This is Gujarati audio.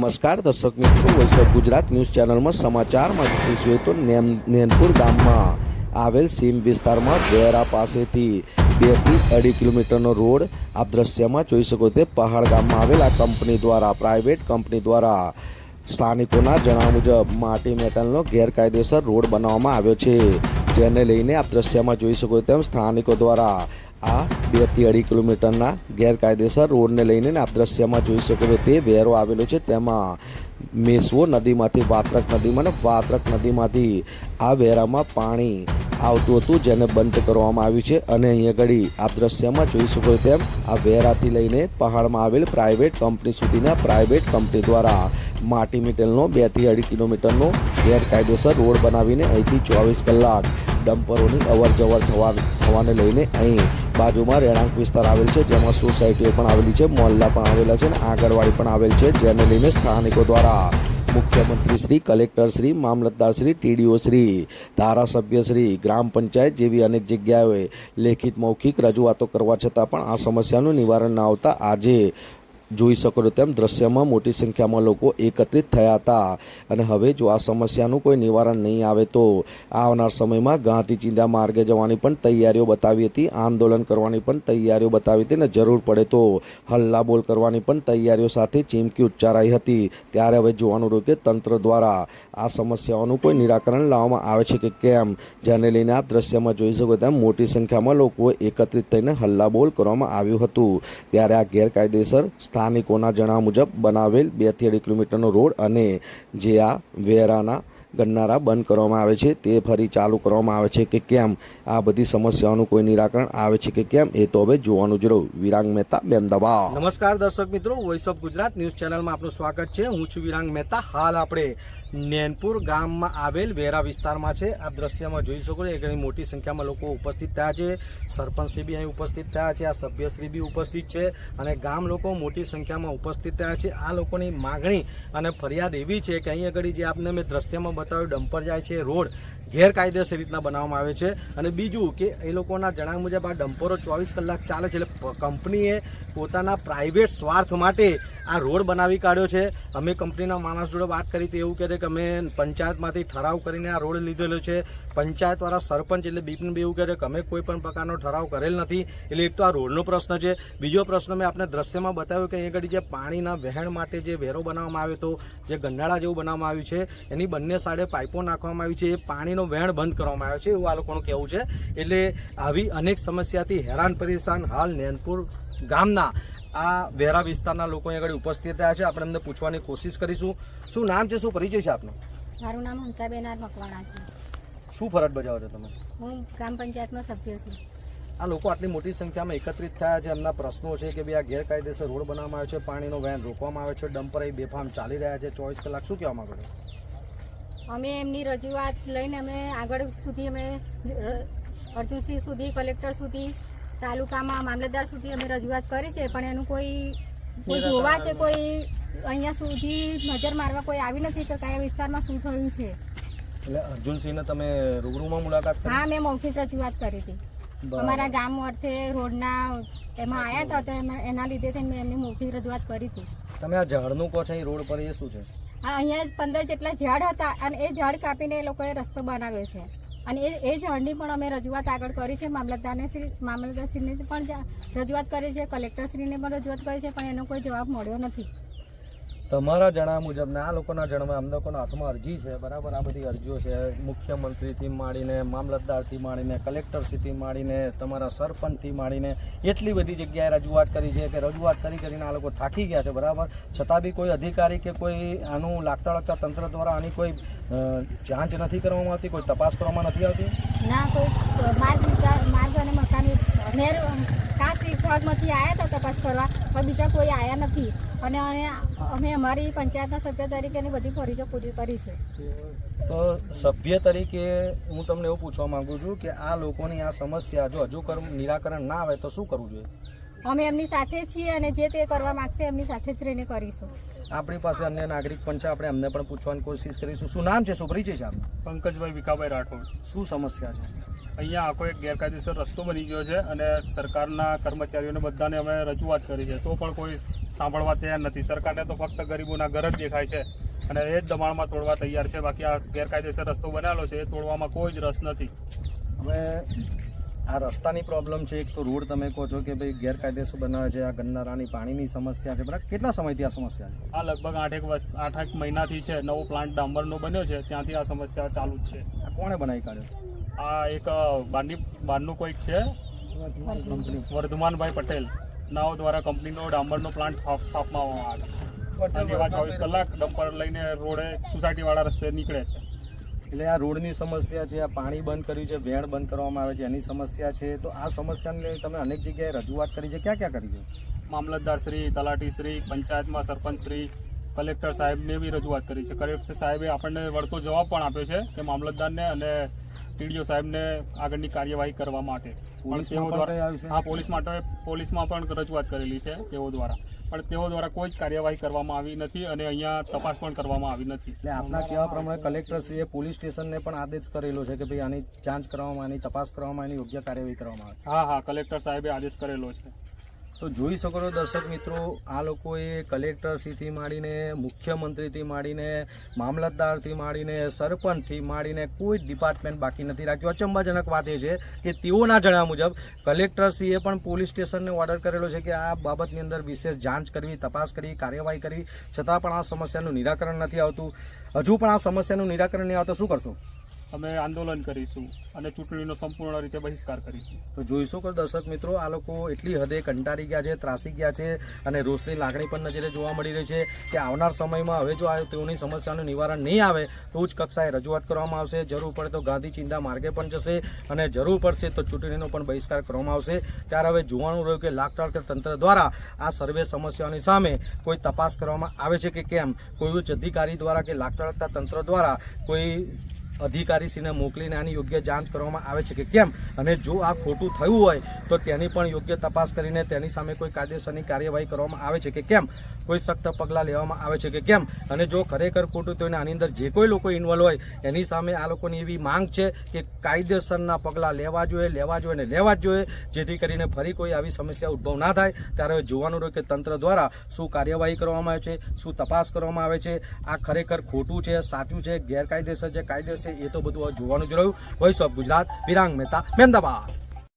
નમસ્કાર દર્શક મિત્રો, વૈસબ ગુજરાત ન્યૂઝ ચેનલમાં સમાચારમાં વિશેષ જોઈએ તો નેનપુર ગામમાં આવેલ સીમ વિસ્તારમાં વેરા પાસેથી 2 થી 2.5 કિલોમીટરનો રોડ આપ દ્રશ્યમાં જોઈ શકો તે પહાડ ગામમાં આવેલ આ કંપની દ્વારા પ્રાઇવેટ કંપની દ્વારા સ્થાનિકોના જણાવ્યા મુજબ માટી મેટલનો ગેરકાયદેસર રોડ બનાવવામાં આવ્યો છે, જેને લઈને આપ દ્રશ્યમાં જોઈ શકો તેમ સ્થાનિકો દ્વારા આ 2 થી 2.5 કિલોમીટરના ગેરકાયદેસર રોડને લઈને આપ દ્રશ્યમાં જોઈ શકો છો તે વેરો આવેલો છે, તેમાં મેસવો નદીમાંથી વાત્રક નદીમાંથી આ વેરામાં પાણી આવતું હતું, જેને બંધ કરવામાં આવ્યું છે. અને અહીંયા ઘડી આપ દ્રશ્યમાં જોઈ શકો તેમ આ વેરાથી લઈને પહાડમાં આવેલ પ્રાઇવેટ કંપની સુધીના પ્રાઇવેટ કંપની દ્વારા માટી મેટલનો 2 થી 2.5 કિલોમીટરનો ગેરકાયદેસર રોડ બનાવીને અહીંથી 24 કલાક ડમ્પરોની અવર જવર થવાને લઈને અહીં બાજુમાં રહેણાંક વિસ્તાર આવેલ છે, જેમાં સોસાયટીઓ પણ આવેલી છે, મોહલ્લા પણ આવેલા છે અને આંગણવાડી પણ આવેલ છે, જેને લઈને સ્થાનિકો દ્વારા મુખ્યમંત્રી શ્રી, કલેક્ટર શ્રી, મામલતદાર શ્રી, ટીડીઓ શ્રી, ધારાસભ્ય શ્રી, ગ્રામ પંચાયત જેવી અનેક જગ્યાએ લેખિત મૌખિક રજૂઆતો કરવા છતાં પણ આ સમસ્યાનું નિવારણ ન આવતા આજે જોઈ શકો છો તેમ દ્રશ્યમાં મોટી સંખ્યામાં લોકો એકત્રિત થયા હતા. અને હવે જો આ સમસ્યાનું કોઈ નિવારણ નહીં આવે તો આવનાર સમયમાં ગાંધી ચિંધ્યા માર્ગે જવાની પણ તૈયારીઓ બતાવી હતી, આંદોલન કરવાની પણ તૈયારીઓ બતાવી હતી અને જરૂર પડે તો હલ્લાબોલ કરવાની પણ તૈયારીઓ સાથે ચીમકી ઉચ્ચારાઈ હતી. ત્યારે હવે જોવાનું રહ્યું કે તંત્ર દ્વારા આ સમસ્યાઓનું કોઈ નિરાકરણ લાવવામાં આવે છે કે કેમ, જેને લઈને આપ દ્રશ્યમાં જોઈ શકો તેમ મોટી સંખ્યામાં લોકો એકત્રિત થઈને હલ્લાબોલ કરવામાં આવ્યું હતું. ત્યારે આ ગેરકાયદેસર સ્થાનિકોના જણાવ્યા મુજબ બનાવેલ 2 થી 2.5 કિલોમીટરનો રોડ અને જે આ વેરાના ગન્નારા બંધ કરવામાં આવે છે તે ફરી ચાલુ કરવામાં આવે છે કે કેમ, આ બધી સમસ્યાઓનું કોઈ નિરાકરણ આવે છે કે કેમ, એ તો હવે જોવાનું જ રહ્યું. વિરાંગ મહેતા, અમદાવાદ. નમસ્કાર દર્શક મિત્રો, વોઇસ ઓફ ગુજરાત ન્યૂઝ ચેનલમાં આપનું સ્વાગત છે. હું છું વિરાંગ મહેતા. હાલ આપણે નેનપુર ગામમાં આવેલ વેરા વિસ્તારમાં છે. આપ દ્રશ્યમાં જોઈ શકો છો એ ઘણી મોટી સંખ્યામાં લોકો ઉપસ્થિત થયા છે. સરપંચશ્રી બી અહીં ઉપસ્થિત થયા છે, આ સભ્યશ્રી બી ઉપસ્થિત છે અને ગામ લોકો મોટી સંખ્યામાં ઉપસ્થિત થયા છે. આ લોકોની માગણી અને ફરિયાદ એવી છે કે અહીં આગળ જે આપને મેં દ્રશ્યમાં બતાવ્યું ડમ્પર જાય છે, રોડ ગેરકાયદેસર રીતના બનાવવામાં આવે છે. અને બીજું કે એ લોકોના જણાવ્યા મુજબ આ ડમ્પરો 24 કલાક ચાલે છે, એટલે કંપનીએ પોતાના પ્રાઇવેટ સ્વાર્થ માટે આ રોડ બનાવી કાઢ્યો છે. અમે કંપનીના માણસ જોડે વાત કરી તો એવું કહે છે કે અમે પંચાયતમાંથી ઠરાવ કરીને આ રોડ લીધેલો છે. પંચાયતવાળા સરપંચ એટલે બિપિન એવું કહે છે કે અમે કોઈ પણ પ્રકારનો ઠરાવ કરેલ નથી. એટલે એક તો આ રોડનો પ્રશ્ન છે. બીજો પ્રશ્ન મેં આપને દ્રશ્યમાં બતાવ્યું કે અહીં આગળ જે પાણીના વહેણ માટે જે વેરો બનાવવામાં આવ્યો હતો, જે ગંડાળા જેવું બનાવવામાં આવ્યું છે, એની બંને સાઈડે પાઇપો નાખવામાં આવી છે, એ પાણીનો વહેણ બંધ કરવામાં આવ્યો છે એવું આ લોકોનું કહેવું છે. એટલે આવી અનેક સમસ્યાથી હેરાન પરેશાન હાલ નેનપુર ગામના આ વેરા વિસ્તારના લોકો અહીં આગળ ઉપસ્થિત થયા છે. આપણે એમને પૂછવાની કોશિશ કરીશું. શું નામ છે, શું પરિચય છે આપનો? મારું નામ હંસાબેન આર મકવાણા છે. શું ફરજ બજાવો છો તમે? હું ગ્રામ પંચાયતમાં સભ્ય છું. આ લોકો આટલી મોટી સંખ્યામાં એકત્રિત થયા છે, એમના પ્રશ્નો છે કે ભાઈ આ ગેરકાયદેસર રોડ બનાવવામાં આવ્યો છે, પાણીનો વહેણ રોકવામાં આવે છે, ડમ્પર અહીં બેફામ ચાલી રહ્યા છે 24 કલાક, શું કહેવા માંગો છો? અમે એમની રજૂઆત લઈને અમે આગળ સુધી અમે અર્જુનસિંહ સુધી, કલેક્ટર સુધી, તાલુકામાં મામલતદાર સુધી અમે રજૂઆત કરી છે, પણ એનું કોઈ જોવા કે કોઈ અહીંયા સુધી નજર મારવા કોઈ આવી નથી કે કયા વિસ્તારમાં શું થયું છે. એટલે અર્જુનસિંહને તમે રૂબરૂમાં મુલાકાત કરી? હા, મેં મૌખિક રજૂઆત કરી હતી. અમારા ગામ અર્થે રોડના એમાં આવ્યા હતા તો એના લીધે મેં એમની મૌખિક રજૂઆત કરી હતી. તમે આ ઝાડનું કહો છો અહીં રોડ પર, એ શું છે? અહીંયા 15 જેટલા ઝાડ હતા અને એ ઝાડ કાપીને એ લોકોએ રસ્તો બનાવ્યો છે. અને એ ઝાડની પણ અમે રજૂઆત આગળ કરી છે. મામલતદારશ્રીને પણ રજૂઆત કરી છે, કલેક્ટરશ્રીને પણ રજૂઆત કરી છે, પણ એનો કોઈ જવાબ મળ્યો નથી. તમારા જણાવ્યા મુજબ ને આ લોકોના જણાવ્યા અમને લોકોના હાથમાં અરજી છે, બરાબર? આ બધી અરજીઓ છે મુખ્યમંત્રીથી માંડીને, મામલતદારથી માંડીને, કલેક્ટરશ્રીથી માંડીને, તમારા સરપંચથી માંડીને એટલી બધી જગ્યાએ રજૂઆત કરી છે કે રજૂઆત કરીને આ લોકો થાકી ગયા છે, બરાબર? છતાં બી કોઈ અધિકારી કે કોઈ આનું લાગતા તંત્ર દ્વારા આની કોઈ જાંચ નથી કરવામાં આવતી, કોઈ તપાસ કરવામાં નથી આવતી? ના, કોઈ માર્ગ અને મકાન કાસ વિભાગમાંથી આવ્યા હતા તપાસ કરવા, પણ બીજા કોઈ આવ્યા નથી. અને અમે અમારી પંચાયતના સભ્ય તરીકેની બધી ફરજો પૂરી કરી છે. તો સભ્ય તરીકે હું તમને એવું પૂછવા માંગુ છું કે આ લોકોની આ સમસ્યા જો હજુ નિરાકરણ ના આવે તો શું કરવું જોઈએ? અમે એમની સાથે છીએ અને જે તે કરવા માંગશે એમની સાથે જ રહીને કરીશું. આપણી પાસે અન્ય નાગરિક પણ છે, આપણે એમને પણ પૂછવાની કોશિશ કરીશું. શું નામ છે, શું પરિચય છે આપનો? પંકજભાઈ વિકાભાઈ રાઠોડ. શું સમસ્યા છે? અહીંયા આખો એક ગેરકાયદેસર રસ્તો બની ગયો છે અને સરકારના કર્મચારીઓને બધાને અમે રજૂઆત કરી છે તો પણ કોઈ સાંભળવા તૈયાર નથી. સરકારને તો ફક્ત ગરીબોના ઘર જ દેખાય છે અને એ જ દબાણમાં તોડવા તૈયાર છે. બાકી આ ગેરકાયદેસર રસ્તો બનાવેલો છે એ તોડવામાં કોઈ જ રસ નથી. હવે આ રસ્તાની પ્રોબ્લેમ છે, એક તો રોડ તમે કહો છો કે ભાઈ ગેરકાયદેસર બનાવે છે, આ ગંદનારાની પાણીની સમસ્યા છે, બરાબર. કેટલા સમયથી આ સમસ્યા છે? આ લગભગ 8 મહિનાથી છે. નવો પ્લાન્ટ ડામરનો બન્યો છે ત્યાંથી આ સમસ્યા ચાલુ જ છે. આ કોણે બનાવી કાઢ્યો? આ એક બહારનું કોઈક છે, વર્ધમાનભાઈ પટેલ નાઓ દ્વારા કંપનીનો ડામરનો પ્લાન્ટ સ્થાપવામાં આવ્યો. અને એવા 24 કલાક ડમ્પર લઈને રોડે સોસાયટીવાળા રસ્તે નીકળે છે. એટલે આ રોડની સમસ્યા છે, આ પાણી બંધ કર્યું છે, વેણ બંધ કરવામાં આવે છે, એની સમસ્યા છે. તો આ સમસ્યાને તમે અનેક જગ્યાએ રજૂઆત કરી છે, ક્યાં ક્યાં કરી છે? મામલતદાર શ્રી, તલાટી શ્રી, પંચાયતમાં સરપંચ શ્રી, કલેક્ટર સાહેબને બી રજૂઆત કરી છે. કલેક્ટર સાહેબે આપણને વળતો જવાબ પણ આપ્યો છે કે મામલતદારને અને ટીડીઓ સાહેબને આગળની કાર્યવાહી કરવા માટે. પણ તેઓ દ્વારા હા પોલીસમાં પણ રજૂઆત કરેલી છે તેઓ દ્વારા, પણ તેઓ દ્વારા કોઈ જ કાર્યવાહી કરવામાં આવી નથી અને અહીંયા તપાસ પણ કરવામાં આવી નથી. એટલે આપના કહેવા પ્રમાણે કલેક્ટરશ્રીએ પોલીસ સ્ટેશનને પણ આદેશ કરેલો છે કે ભાઈ આની જાંચ કરવામાં, આની તપાસ કરવામાં, એની યોગ્ય કાર્યવાહી કરવામાં આવે. હા, કલેક્ટર સાહેબે આદેશ કરેલો છે. તો જોઈ શકો છો દર્શક મિત્રો, આ લોકોએ કલેક્ટરશ્રીથી માંડીને, મુખ્યમંત્રીથી માંડીને, મામલતદારથી માંડીને, સરપંચથી માંડીને કોઈ ડિપાર્ટમેન્ટ બાકી નથી રાખ્યું. અચંબાજનક વાત એ છે કે તેઓના જણાવ્યા મુજબ કલેક્ટરશ્રીએ પણ પોલીસ સ્ટેશનને ઓર્ડર કરેલો છે કે આ બાબતની અંદર વિશેષ જાંચ કરવી, તપાસ કરવી, કાર્યવાહી કરવી, છતાં પણ આ સમસ્યાનું નિરાકરણ નથી આવતું. હજુ પણ આ સમસ્યાનું નિરાકરણ નહીં આવતું, શું કરશો? અમે આંદોલન કરીશું અને ચૂંટણીનો સંપૂર્ણ રીતે બહિષ્કાર કરીશું. તો જોઈશું કે દર્શક મિત્રો, આ લોકો એટલી હદે કંટાળી ગયા છે, ત્રાસી ગયા છે અને રોષની લાગણી પણ નજરે જોવા મળી રહી છે કે આવનાર સમયમાં હવે જો તેઓની સમસ્યાનું નિવારણ નહીં આવે તો ઉચ્ચ કક્ષાએ રજૂઆત કરવામાં આવશે. જરૂર પડે તો ગાંધી ચિંતા માર્ગે પણ જશે અને જરૂર પડશે તો ચૂંટણીનો પણ બહિષ્કાર કરવામાં આવશે. ત્યારે હવે જોવાનું રહ્યું કે લાગતાવળતર તંત્ર દ્વારા આ સર્વે સમસ્યાઓની સામે કોઈ તપાસ કરવામાં આવે છે કે કેમ, કોઈ ઉચ્ચ અધિકારી દ્વારા કે લાગતાવળતર તંત્ર દ્વારા કોઈ અધિકારીશ્રીને મોકલીને આની યોગ્ય જાંચ કરવામાં આવે છે કે કેમ, અને જો આ ખોટું થયું હોય તો તેની પણ યોગ્ય તપાસ કરીને તેની સામે કોઈ કાયદેસરની કાર્યવાહી કરવામાં આવે છે કે કેમ, કોઈ સખ્ત પગલાં લેવામાં આવે છે કે કેમ, અને જો ખરેખર ખોટું તો આની અંદર જે કોઈ લોકો ઇન્વોલ્વ હોય એની સામે આ લોકોની એવી માંગ છે કે કાયદેસરના પગલાં લેવા જોઈએ, જેથી કરીને ફરી કોઈ આવી સમસ્યા ઉદ્ભવ ના થાય. ત્યારે જોવાનું રહ્યું કે તંત્ર દ્વારા શું કાર્યવાહી કરવામાં આવે છે, શું તપાસ કરવામાં આવે છે, આ ખરેખર ખોટું છે, સાચું છે, ગેરકાયદેસર છે, કાયદેસર, એ તો બધું જોવાનું જ રહ્યું. Voice of Gujarat, Virang Mehta, Mehmedabad.